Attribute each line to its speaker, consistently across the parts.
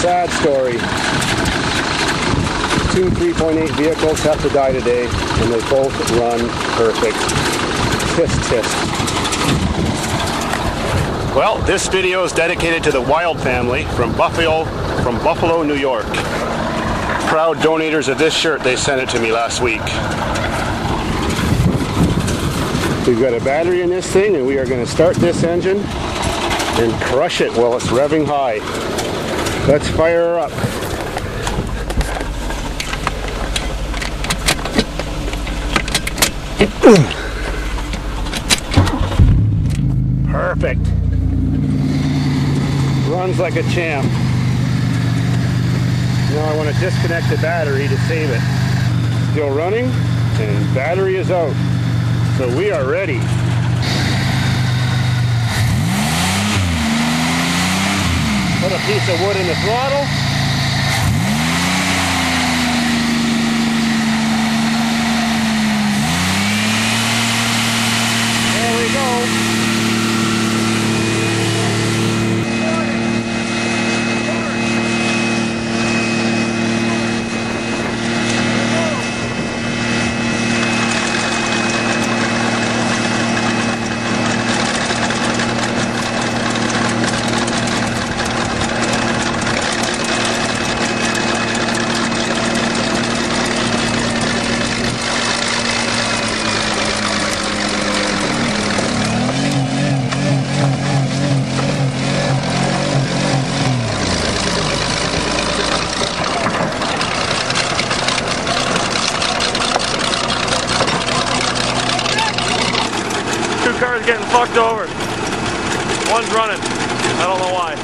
Speaker 1: Sad story. 2 3.8 vehicles have to die today, and they both run perfect. Tisk tisk. Well, this video is dedicated to the Wild family from Buffalo, New York. Proud donators of this shirt. They sent it to me last week. We've got a battery in this thing, and we are going to start this engine and crush it while it's revving high. Let's fire her up. Perfect. Runs like a champ. Now I want to disconnect the battery to save it. Still running, and battery is out. So we are ready. Put a piece of wood in the throttle. There we go.
Speaker 2: 2 cars getting fucked over. One's running. I don't know why.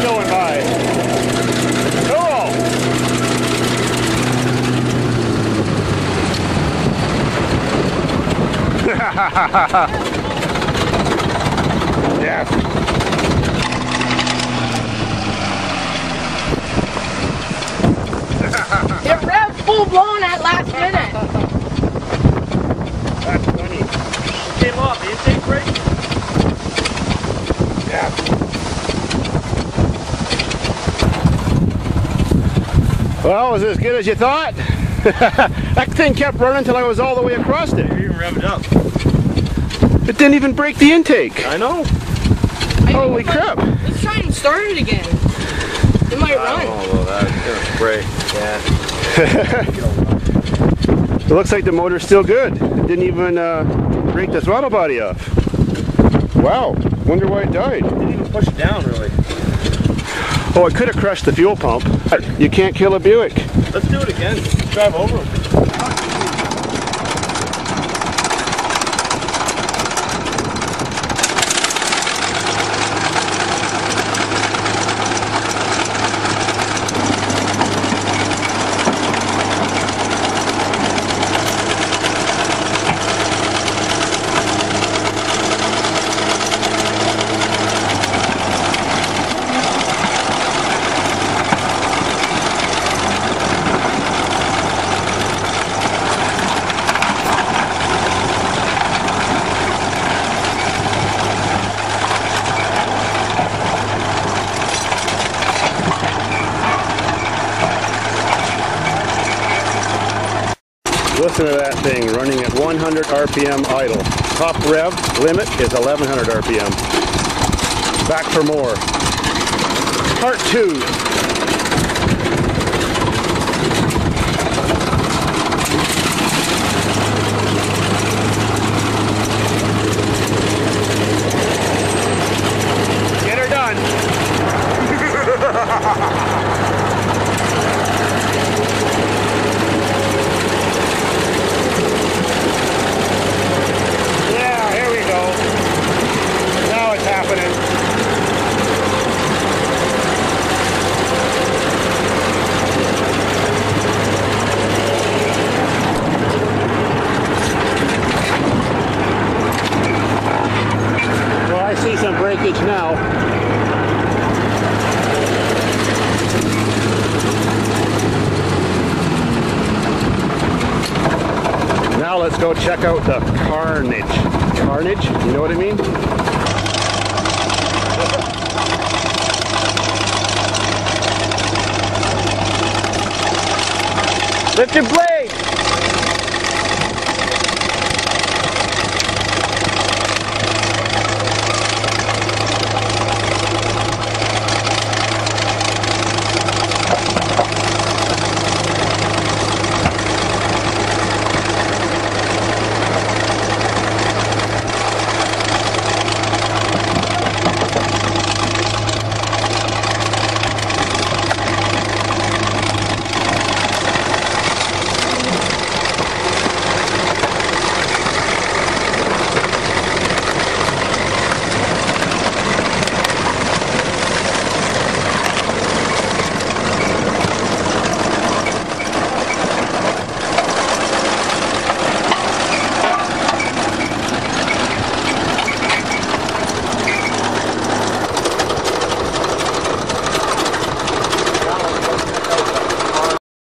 Speaker 2: Going by. Cool. Yes.
Speaker 3: It revved full blown at last minute.
Speaker 1: That's funny.
Speaker 2: It came off. The intake brake?
Speaker 1: Yeah. Well, was it as good as you thought? That thing kept running until I was all the way across it.
Speaker 2: You even revved up.
Speaker 1: It didn't even break the intake.
Speaker 2: I know.
Speaker 1: Holy crap.
Speaker 3: Let's try and start it again. It might run.
Speaker 2: Oh, that's gonna spray. Yeah.
Speaker 1: It looks like the motor's still good. It didn't even break the throttle body off. Wow. Wonder why it died.
Speaker 2: It didn't even push it down, really.
Speaker 1: Oh, it could have crushed the fuel pump. You can't kill a Buick.
Speaker 2: Let's do it again. Let's drive over them.
Speaker 1: Listen to that thing running at 100 RPM idle. Top rev limit is 1100 RPM. Back for more. Part 2. Get her done. let's go check out the carnage. Carnage? You know what I mean?
Speaker 2: Lift your blade!